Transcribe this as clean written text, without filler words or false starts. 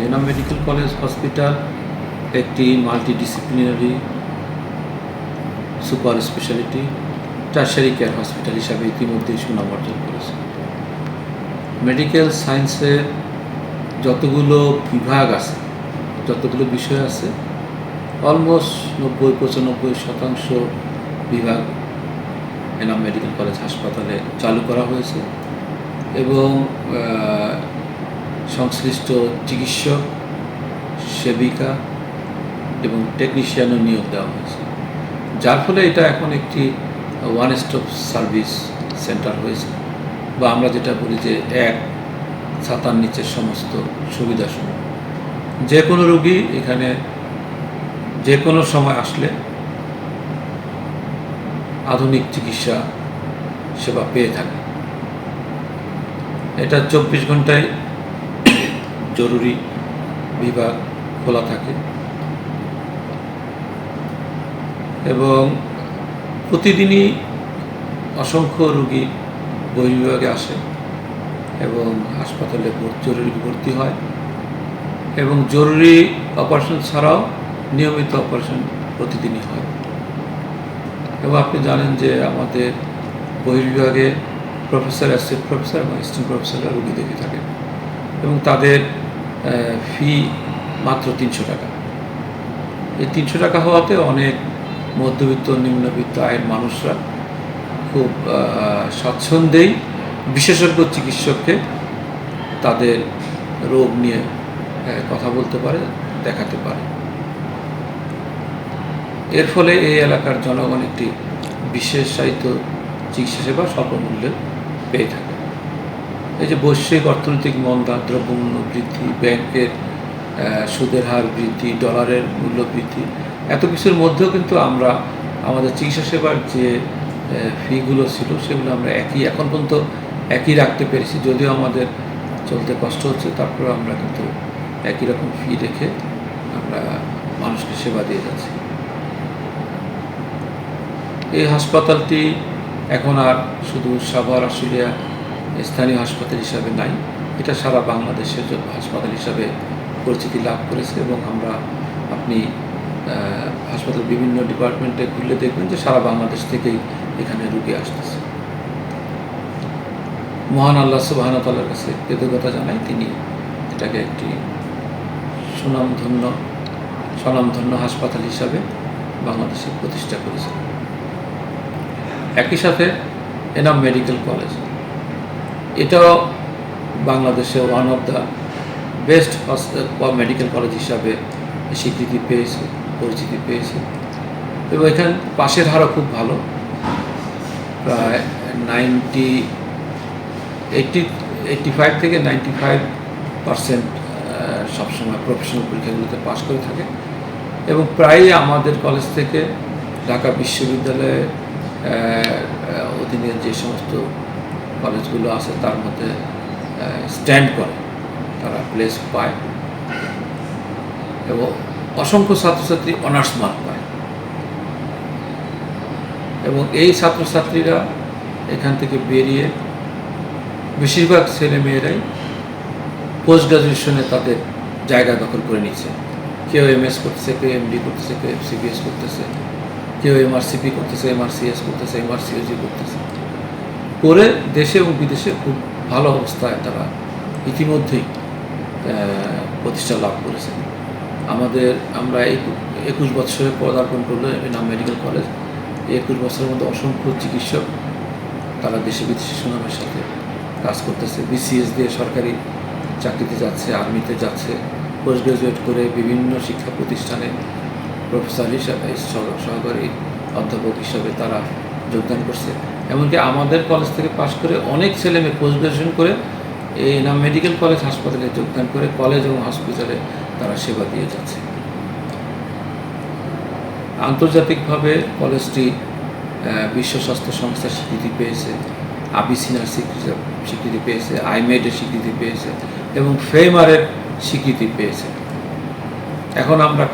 Enam medical college hospital একটি multidisciplinary super speciality tertiary care hospital হিসাবে ইতিমধ্যেই সুনাম অর্জন করেছে। মেডিকেল সায়েন্সের যতগুলো বিভাগ আছে, যতগুলো বিষয় আছে, অলমোস্ট 90-95% বিভাগ এনাম মেডিকেল কলেজ হাসপাতালে চালু করা হয়েছে এবং সংশ্লিষ্ট চিকিৎসক, সেবিকা এবং টেকনিশিয়ানও নিয়োগ দেওয়া হয়েছে, যার ফলে এটা এখন একটি ওয়ান স্টপ সার্ভিস সেন্টার হয়েছে, বা আমরা যেটা বলি যে এক ছাতার নিচের সমস্ত সুবিধাসমূহ। যে কোনো রোগী এখানে যে কোনো সময় আসলে আধুনিক চিকিৎসা সেবা পেয়ে থাকে। এটা 24 ঘন্টায় জরুরি বিভাগ খোলা থাকে এবং প্রতিদিনই অসংখ্য রোগী বহির্বিভাগে আসে এবং হাসপাতালে জরুরি ভর্তি হয় এবং জরুরি অপারেশন ছাড়াও নিয়মিত অপারেশন প্রতিদিনই হয়। এবং আপনি জানেন যে আমাদের বহির্বিভাগে প্রফেসর, অ্যাসিস্ট্যান্ট প্রফেসর এবং অ্যাসিস্ট্যান্ট প্রফেসররা রোগী দেখে থাকেন এবং তাদের ফি মাত্র 300 টাকা। এই 300 টাকা হওয়াতে অনেক মধ্যবিত্ত, নিম্নবিত্ত আয়ের মানুষরা খুব স্বাচ্ছন্দ্যেই বিশেষজ্ঞ চিকিৎসককে তাদের রোগ নিয়ে কথা বলতে পারে, দেখাতে পারে। এর ফলে এই এলাকার জনগণ একটি বিশেষায়িত চিকিৎসা সেবা স্বল্প মূল্যে পেয়ে থাকে। এই যে বৈশ্বিক অর্থনৈতিক মন্দা, দ্রব্যমূল্য বৃদ্ধি, ব্যাংকের সুদের হার বৃদ্ধি, ডলারের মূল্য বৃদ্ধি, এত কিছুর মধ্যেও কিন্তু আমরা আমাদের চিকিৎসা সেবার যে ফিগুলো ছিল সেগুলো আমরা এখন পর্যন্ত একই রাখতে পেরেছি। যদিও আমাদের চলতে কষ্ট হচ্ছে, তারপরে আমরা কিন্তু একই রকম ফি রেখে আমরা মানুষকে সেবা দিয়ে যাচ্ছি। এই হাসপাতালটি এখন আর শুধু সাভার আশুলিয়া স্থানীয় হাসপাতাল হিসাবে নাই, এটা সারা বাংলাদেশের হাসপাতাল হিসাবে পরিচিতি লাভ করেছে এবং আপনি হাসপাতাল বিভিন্ন ডিপার্টমেন্টে ঘুরলে দেখবেন যে সারা বাংলাদেশ থেকেই এখানে রোগী আসতেছে। মহান আল্লাহ সুবহানাহু ওয়া তাআলার কাছে কৃতজ্ঞতা জানাই, তিনি এটাকে একটি স্বনামধন্য হাসপাতাল হিসাবে বাংলাদেশে প্রতিষ্ঠা করেছেন। একই সাথে এনাম মেডিকেল কলেজ এটাও বাংলাদেশে one of the best medical college হিসাবে স্বীকৃতি পেয়েছে, পরিচিতি পেয়েছে এবং এখানে পাশের হারও খুব ভালো, প্রায় 85 থেকে 95% সবসময় প্রফেশনাল পরীক্ষাগুলোতে পাশ করে থাকে এবং প্রায়ই আমাদের কলেজ থেকে ঢাকা বিশ্ববিদ্যালয়ের অধীনে যে সমস্ত কলেজগুলো আছে তার মধ্যে স্ট্যান্ড করে, তারা প্লেস পায় এবং অসংখ্য ছাত্রছাত্রী অনার্স মার্ক পায় এবং এই ছাত্রছাত্রীরা এখান থেকে বেরিয়ে বেশিরভাগ ছেলেমেয়েরাই পোস্ট গ্রাজুয়েশনে তাদের জায়গা দখল করে নিচ্ছে। কেউ MS করতেছে, কেউ MD করতেছে, কেউ FCPS করতেছে, কেউ MRCP করতেছে, MRCS করতেছে, MRCOG করতেছে, করে দেশে এবং বিদেশে খুব ভালো অবস্থায় তারা ইতিমধ্যেই প্রতিষ্ঠা লাভ করেছে। আমরা 21 বছরে পদার্পণ করলো এনাম মেডিকেল কলেজ। 21 বছরের মধ্যে অসংখ্য চিকিৎসক তারা দেশে বিদেশে সুনামের সাথে কাজ করতেছে। BCS দিয়ে সরকারি চাকরিতে যাচ্ছে, আর্মিতে যাচ্ছে, পোস্ট গ্রাজুয়েট করে বিভিন্ন শিক্ষা প্রতিষ্ঠানে প্রফেসর হিসাবে, সহকারী অধ্যাপক হিসাবে তারা যোগদান করছে। এমনকি আমাদের কলেজ থেকে পাশ করে অনেক ছেলেমেয়ে পোস্ট গ্রাজুয়েশন করে এই এনাম মেডিকেল কলেজ হাসপাতালে যোগদান করে কলেজ এবং হসপিটালে তারা সেবা দিয়ে যাচ্ছে। আন্তর্জাতিকভাবে কলেজটি বিশ্ব স্বাস্থ্য সংস্থার স্বীকৃতি পেয়েছে, আবিসিনার স্বীকৃতি পেয়েছে, আইমেডের স্বীকৃতি পেয়েছে এবং ফেমারের স্বীকৃতি পেয়েছে। এখন আমরা